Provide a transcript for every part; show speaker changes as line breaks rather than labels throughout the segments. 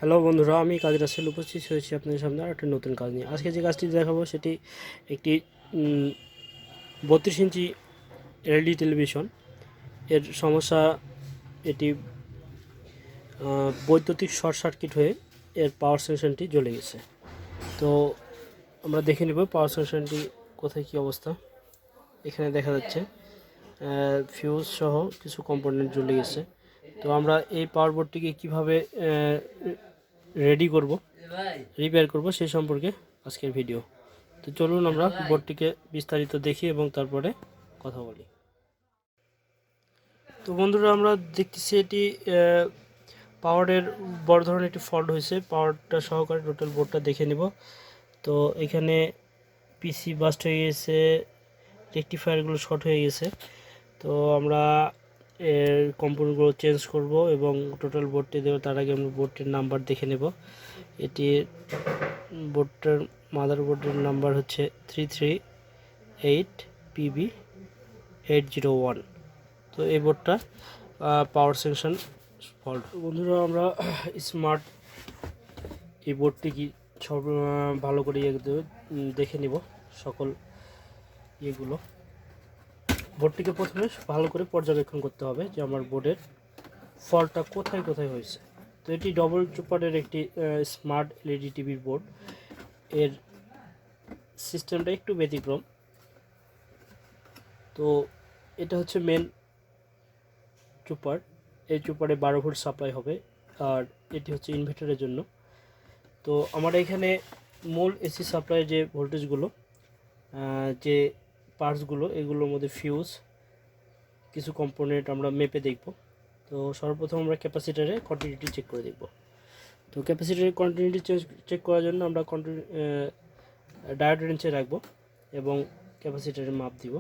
Hello বন্ধুরা, আমি কাজী রাসেল উপস্থিত হয়েছি আপনাদের সামনে আর একটা নতুন কাজ নিয়ে। আজকে যে কাজটি দেখাবো সেটি একটি 32 ইঞ্চি এলইডি টেলিভিশন। এর সমস্যা, এটি বৈদ্যুতিক শর্ট সার্কিট হয়ে এর পাওয়ার সেকশনটি জ্বলে গেছে। তো আমরা দেখে নেব পাওয়ার সেকশনটি কোথায় কী অবস্থা। এখানে দেখা যাচ্ছে ফিউজ সহ কিছু কম্পোনেন্ট জ্বলে গেছে। তো আমরা এই পাওয়ার বোর্ডটিকে কীভাবে রিপেয়ার করব সেই সম্পর্কে আজকের ভিডিও। তো চলুন আমরা বোর্ডটিকে বিস্তারিত দেখি এবং তারপরে কথা বলি। তো বন্ধুরা, আমরা দেখতেছি এটি পাওয়ারের বড় ধরনের একটি ফল্ট হয়েছে। পাওয়ারটা সহকারে টোটাল বোর্ডটা দেখে নেব। তো এখানে পিসি বাস্ট হয়ে গেছে, রেকটিফায়ারগুলো শর্ট হয়ে গেছে। তো আমরা এর কম্পোনেন্টগুলো চেঞ্জ করব এবং টোটাল বোর্ডটি দেবো। তার আগে আমরা বোর্ডটির নাম্বার দেখে নেব। এটির বোর্ডটার মাদারবোর্ডের নাম্বার হচ্ছে 338 pb801। তো এই বোর্ডটা পাওয়ার সেকশন ফল্ট। বন্ধুরা, আমরা স্মার্ট এই বোর্ডটি কি সব ভালো করে দেখে নিব সকল ইয়েগুলো। বোর্ডটিকে প্রথমে ভালো করে পর্যবেক্ষণ করতে হবে যে আমার বোর্ডের ফল্টটা কোথায় কোথায় হয়েছে। তো এটি ডবল চুপারের একটি স্মার্ট এলইডি টিভির বোর্ড। এর সিস্টেমটা একটু ব্যতিক্রম। তো এটা হচ্ছে মেন চুপার। এই চুপারে 12 ভোল্ট সাপ্লাই হবে, আর এটি হচ্ছে ইনভার্টারের জন্য। তো আমার এখানে মূল এসি সাপ্লাইয়ের যে ভোল্টেজগুলো, যে পার্টসগুলো, এগুলোর মধ্যে ফিউজ, কিছু কম্পোনেন্ট আমরা মেপে দেখব। তো সর্বপ্রথম আমরা ক্যাপাসিটারে কন্টিনিউটি চেক করে দেখব। তো ক্যাপাসিটারের কন্টিনিউটি চেক করার জন্য আমরা ডায়োড রেঞ্জে রাখবো এবং ক্যাপাসিটারের মাপ দিব।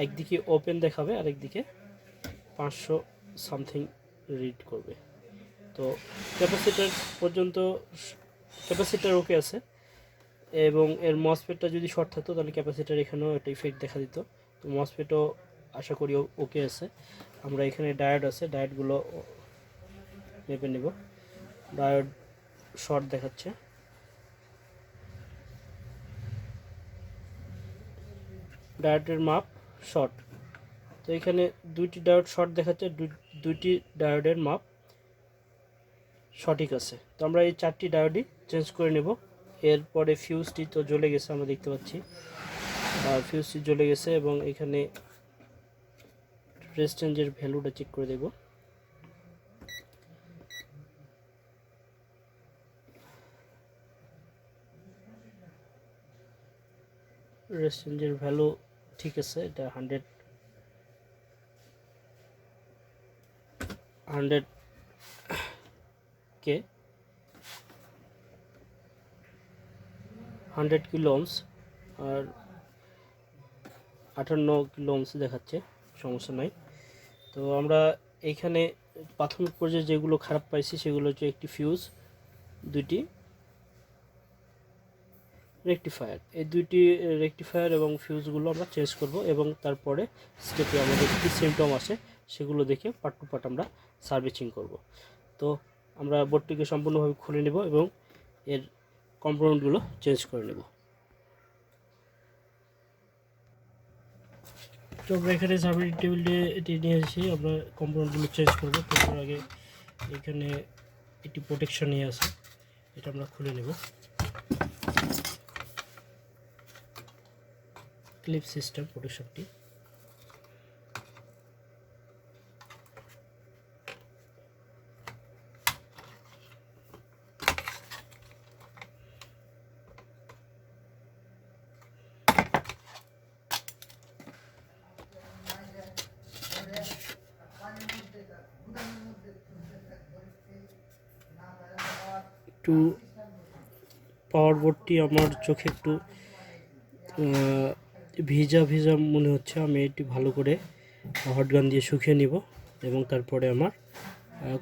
একদিকে ওপেন দেখাবে, আরেকদিকে 500 সামথিং রিড করবে। তো ক্যাপাসিটার ওকে আছে, এবং এর মসফেটটা যদি শর্ট থাকতো তাহলে ক্যাপাসিটার এখানেও একটা ইফেক্ট দেখা দিত। তো মসফেটও আশা করি ওকে আছে। আমরা এখানে ডায়োড আছে, ডায়োডগুলো মেপে নেব। ডায়োড শর্ট দেখাচ্ছে, ডায়োডের মাপ শর্ট। তো এখানে দুইটি ডায়োড শর্ট দেখাচ্ছে, দুইটি ডায়োডের মাপ সঠিক আছে। তো আমরা এই 4টি ডায়োডই চেঞ্জ করে নেব। এরপরে ফিউজটি তো জ্বলে গেছে, আমরা দেখতে পাচ্ছি ফিউজটি জ্বলে গেছে, এবং এখানে রেজিস্ট্যান্সের ভ্যালুটা চেক করে দেব। রেজিস্ট্যান্সের ভ্যালু ঠিক আছে, এটা 100 কে 100 কিলো ওহমস আর 58 কিলো ওহমস দেখাচ্ছে, সমস্যা নাই। তো আমরা এইখানে প্রাথমিক পর্যায়ে যেগুলো খারাপ পাইছি সেগুলো হচ্ছে একটি ফিউজ, দুইটি রেকটিফায়ার। এই দুইটি রেকটিফায়ার এবং ফিউজগুলো আমরা চেঞ্জ করব, এবং তারপরে স্টেপে আমাদের কী সিমটম আসে সেগুলো দেখে পার্ট টু পার্ট আমরা সার্ভিসিং করব। তো আমরা বোর্ডটিকে সম্পূর্ণভাবে খুলে নেব এবং এর কম্পোনেন্টগুলো চেঞ্জ করে নেব। তো আমরা এখানে সার্ভিসিং টেবিলে এটি নিয়ে এসেছি, আমরা কম্পোনেন্টগুলো চেঞ্জ করব। তার আগে এখানে একটি প্রোটেকশন নিয়ে আছে, এটা আমরা খুলে নেব। ক্লিপ সিস্টেম প্রোটেকশনটি। একটু পাওয়ার বোর্ডটি আমার চোখে একটু ভিজা ভিজা মনে হচ্ছে। আমি এটি ভালো করে হট গান দিয়ে শুকিয়ে নিব এবং তারপরে আমার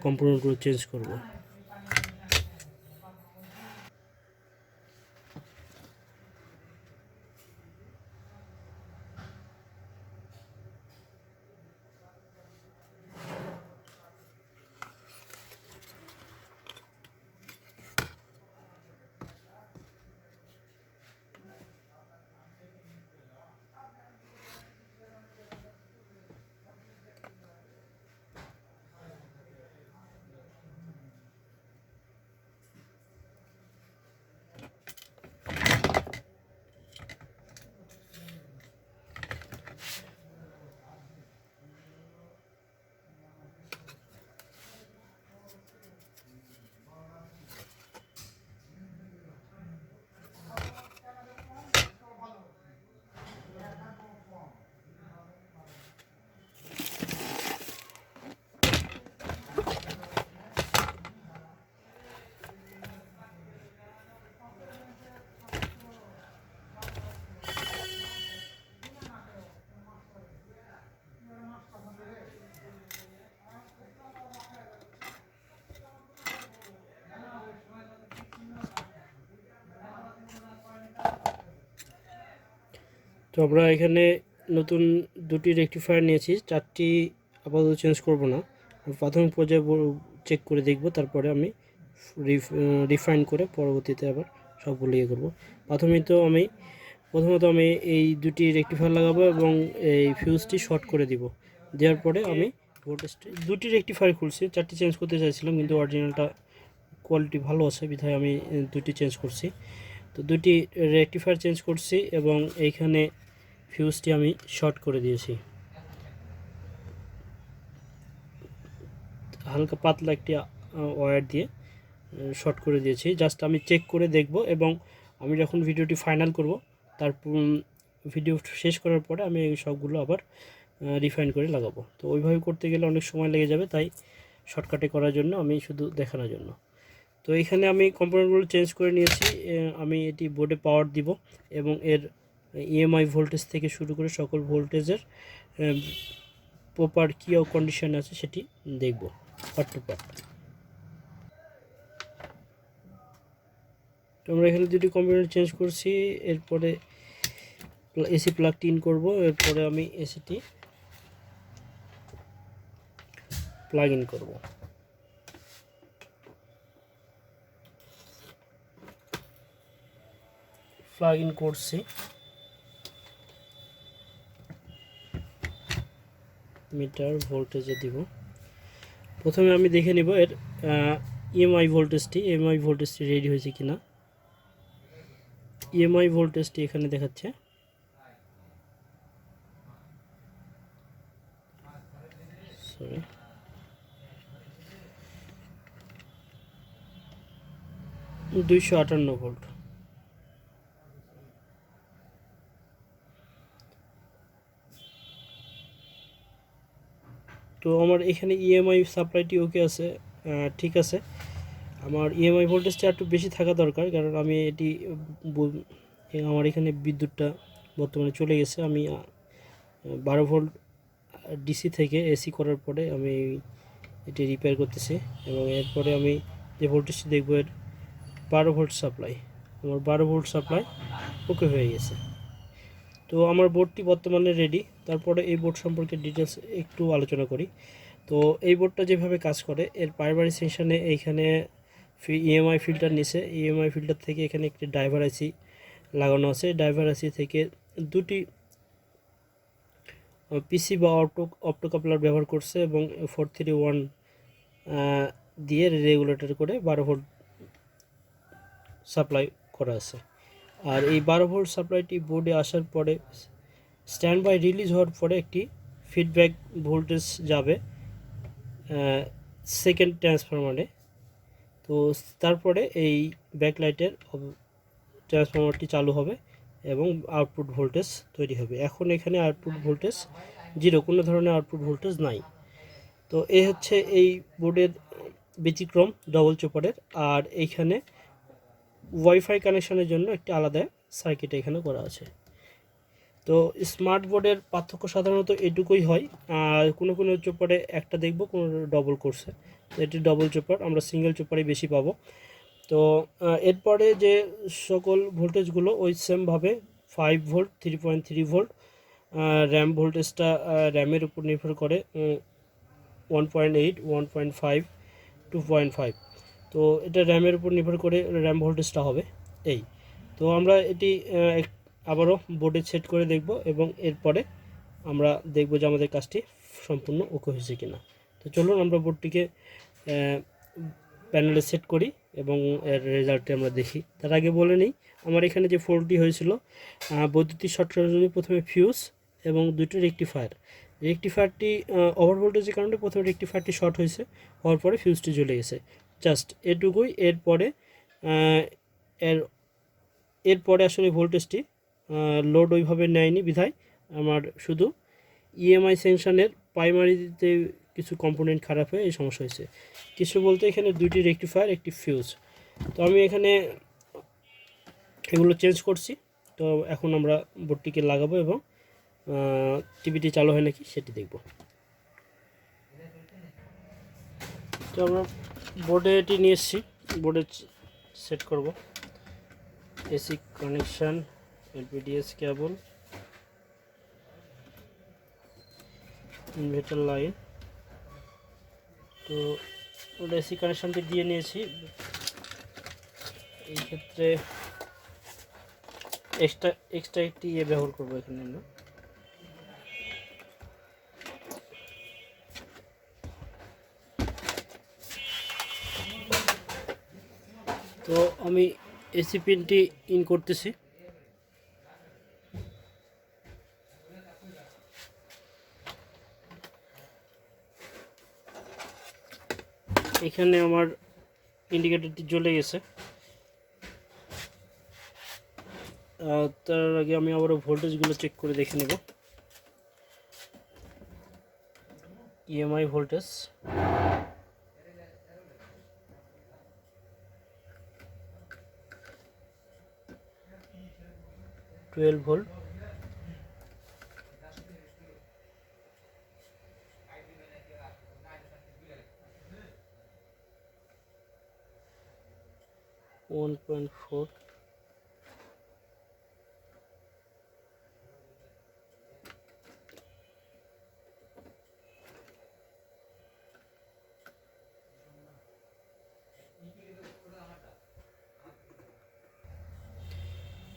কম্পোনেন্টগুলো চেঞ্জ করব। তো আমরা এখানে নতুন দুটি রেকটিফায়ার নিয়েছি, 4টি আপাতত চেঞ্জ করব না, প্রাথমিক পর্যায়ে চেক করে দেখব, তারপরে আমি রিফাইন করে পরবর্তীতে আবার সবগুলো ইয়ে করবো। প্রথমত আমি এই দুটি রেকটিফায়ার লাগাবো এবং এই ফিউজটি শর্ট করে দিব। দেওয়ার পরে আমি ভোল্টেজটি দুটি রেকটিফায়ার খুলছি, 4টি চেঞ্জ করতে চাইছিলাম কিন্তু অরিজিনালটা কোয়ালিটি ভালো আছে বিধায় আমি দুটি চেঞ্জ করছি। তো দুটি রেকটিফায়ার চেঞ্জ করছি এবং এইখানে ফিউজটি আমি শর্ট করে দিয়েছি, হালকা পাতলা একটি ওয়্যার দিয়ে শর্ট করে দিয়েছি। জাস্ট আমি চেক করে দেখব এবং আমি যখন ভিডিওটি ফাইনাল করব তার ভিডিও শেষ করার পরে আমি এই সবগুলো আবার রিফাইন করে লাগাবো। তো ওইভাবে করতে গেলে অনেক সময় লেগে যাবে, তাই শর্টকাটে করার জন্য আমি শুধু দেখানোর জন্য। তো এখানে আমি কম্পোনেন্টগুলো চেঞ্জ করে নিয়েছি। আমি এটি বোর্ডে পাওয়ার দিব এবং এর ইএমআই ভোল্টেজ থেকে শুরু করে সকল ভোল্টেজের প্রপার কী কন্ডিশন আছে সেটি দেখব পার্ট টু পার্ট। তো আমরা এখানে দুটি কম্পোনেন্ট চেঞ্জ করছি, এরপরে এসি প্লাগটি ইন করব, এরপরে আমি এসিটি প্লাগ ইন করব। প্লাগ ইন করছি, মিটার ভোল্টেজে দিব। প্রথমে আমি দেখে নিব এর ইএমআই ভোল্টেজটি রেডি হয়েছে কিনা। ইএমআই ভোল্টেজটি এখানে দেখাচ্ছে, সরি 258 ভোল্ট। তো আমার এখানে ইএমআই সাপ্লাইটি ওকে আছে, ঠিক আছে। আমার ইএমআই ভোল্টেজটা একটু বেশি থাকা দরকার, কারণ আমি এটি আমার এখানে বিদ্যুৎটা বর্তমানে চলে গেছে। আমি 12 ভোল্ট ডিসি থেকে এসি করার পরে আমি এটি রিপেয়ার করতেছি এবং এরপরে আমি যে ভোল্টেজটি দেখব এর 12 ভোল্ট সাপ্লাই। আমার 12 ভোল্ট সাপ্লাই ওকে হয়ে গেছে। তো আমার বোর্ডটি বর্তমানে রেডি। তারপরে এই বোর্ড সম্পর্কে ডিটেলস একটু আলোচনা করি। তো এই বোর্ডটা যেভাবে কাজ করে, এর প্রাইমারি সেকশানে এইখানে ইএমআই ফিল্টার নিচে, ইএমআই ফিল্টার থেকে এখানে একটি ড্রাইভার আইসি লাগানো আছে। ড্রাইভার আইসি থেকে দুটি পিসি বা অপটোকাপলার ব্যবহার করছে এবং 431 দিয়ে রেগুলেটর করে 12 ভোল্ট সাপ্লাই করা আছে। আর এই 12 ভোল্ট সাপ্লাইটি বোর্ডে আসার পরে স্ট্যান্ড বাই রিলিজ হওয়ার পরে একটি ফিডব্যাক ভোল্টেজ যাবে সেকেন্ড ট্রান্সফরমারে। তো তারপরে এই ব্যাকলাইটের ট্রান্সফরমারটি চালু হবে এবং আউটপুট ভোল্টেজ তৈরি হবে। এখন এখানে আউটপুট ভোল্টেজ 0, কোনো ধরনের আউটপুট ভোল্টেজ নাই। তো এই হচ্ছে এই বোর্ডের ব্যতিক্রম ডবল চপারের। আর এইখানে ওয়াইফাই কানেকশনের জন্য একটি আলাদা সার্কিট এখানে করা আছে। তো স্মার্ট বোর্ডের পার্থক্য সাধারণত এটুকুই হয়, আর কোনো চপারে একটা দেখব, কোনো ডবল করছে। তো এটি ডবল চপার, আমরা সিঙ্গেল চপারে বেশি পাবো। তো এরপরে যে সকল ভোল্টেজগুলো ওই সেমভাবে 5 ভোল্ট, 3.3 ভোল্ট, র্যাম ভোল্টেজটা র্যামের উপর নির্ভর করে 1.8, 1.5, 2.5। তো এটা র্যামের উপর নির্ভর করে র্যাম ভোল্টেজটা হবে এই। তো আমরা এটি আবারও বোর্ডে সেট করে দেখব এবং এরপরে আমরা দেখব যে আমাদের কাজটি সম্পূর্ণ ওকে হয়েছে কিনা। তো চলুন আমরা বোর্ডটিকে প্যানেলে সেট করি এবং এর রেজাল্টটি আমরা দেখি। তার আগে বলে নিই, আমার এখানে যে ফল্টটি হয়েছিল বৈদ্যুতিক শর্ট সার্কিটের প্রথমে ফিউজ এবং দুটো রেকটিফায়ারটি ওভার ভোল্টেজের কারণে প্রথমে রেকটিফায়ারটি শর্ট হয়েছে, হওয়ার পরে ফিউজটি জ্বলে গেছে। জাস্ট এটুকুই। এরপরে আসলে ভোল্টেজটি লোড ওইভাবে নেয়নি বিধায় আমার শুধু ইএমআই সেকশনের প্রাইমারিতে কিছু কম্পোনেন্ট খারাপ হয়ে এই সমস্যা হয়েছে। কিছু বলতে এখানে দুইটি রেকটিফায়ার, একটি ফিউজ। তো আমি এখানে এগুলো চেঞ্জ করছি। তো এখন আমরা বোর্ডটিকে লাগাবো এবং টিভিটি চালু হয় নাকি সেটি দেখব। তো আমরা বোর্ডে এটি নিয়ে এসেছি, বোর্ডে সেট করব। এসি কানেকশান, এলপিডিএস কেবল, ইনভার্টার লাইন। তো ওটা এসি কানেকশানটি দিয়ে নিয়েছি। এই ক্ষেত্রে এক্সট্রা একটি ব্যবহার করবো এখানে আমরা। তো আমি এসি পিনটি ইন করতেছি। এখানে আমার ইন্ডিকেটরটি জ্বলে গেছে। তার আগে আমি আবারও ভোল্টেজগুলো চেক করে দেখে নেব। EMI voltage 12 volt. One point four.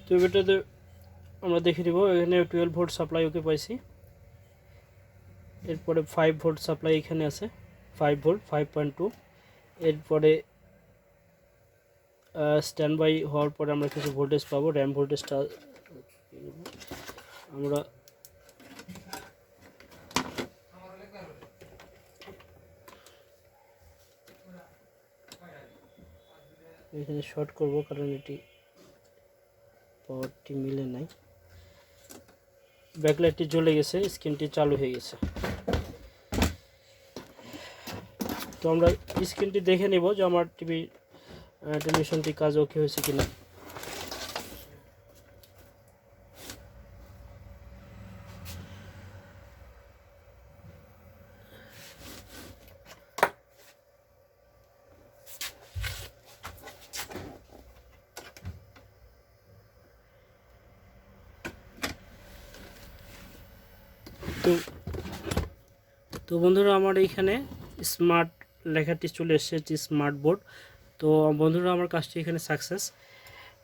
তো এটাতে আমরা দেখে নিব। এখানে 12 ভোল্ট সাপ্লাই ওকে পাইছি। এরপরে 5 ভোল্ট সাপ্লাই এখানে আছে, 5 ভোল্ট 5.2। এরপরে স্ট্যান্ড বাই হওয়ার পরে আমরা কিছু ভোল্টেজ পাবো। র্যাম ভোল্টেজটা আমরা এখানে শর্ট করব, কারণ এটি পাওয়ারটি মিলে নাই। ব্যাকলাইটটি জ্বলে গেছে, স্ক্রিনটি চালু হয়ে গেছে। তো আমরা স্ক্রিনটি দেখে নেব যে আমার টেলিভিশনটি কাজ ওকে হয়েছে কিনা। তো বন্ধুরা, আমার এইখানে স্মার্ট লেখাটি চলে এসেছে, স্মার্ট বোর্ড। তো বন্ধুরা, আমার কাজটি এখানে সাকসেস।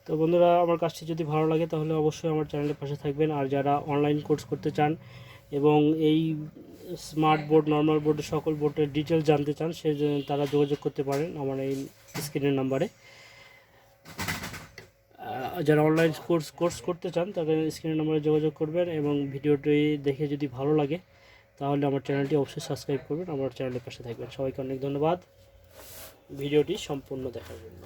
তো বন্ধুরা, আমার কাজটি যদি ভালো লাগে তাহলে অবশ্যই আমার চ্যানেলের পাশে থাকবেন। আর যারা অনলাইন কোর্স করতে চান এবং এই স্মার্ট বোর্ড, নর্মাল বোর্ডের সকল বোর্ডের ডিটেলস জানতে চান, সে তারা যোগাযোগ করতে পারেন আমার এই স্ক্রিনের নাম্বারে। যারা অনলাইন কোর্স করতে চান তারা স্ক্রিনের নাম্বারে যোগাযোগ করবেন, এবং ভিডিওটি দেখে যদি ভালো লাগে তাহলে আমার চ্যানেলটি অবশ্যই সাবস্ক্রাইব করবেন, আমার চ্যানেলের পাশে থাকবেন। সবাইকে অনেক ধন্যবাদ ভিডিওটি সম্পূর্ণ দেখার জন্য।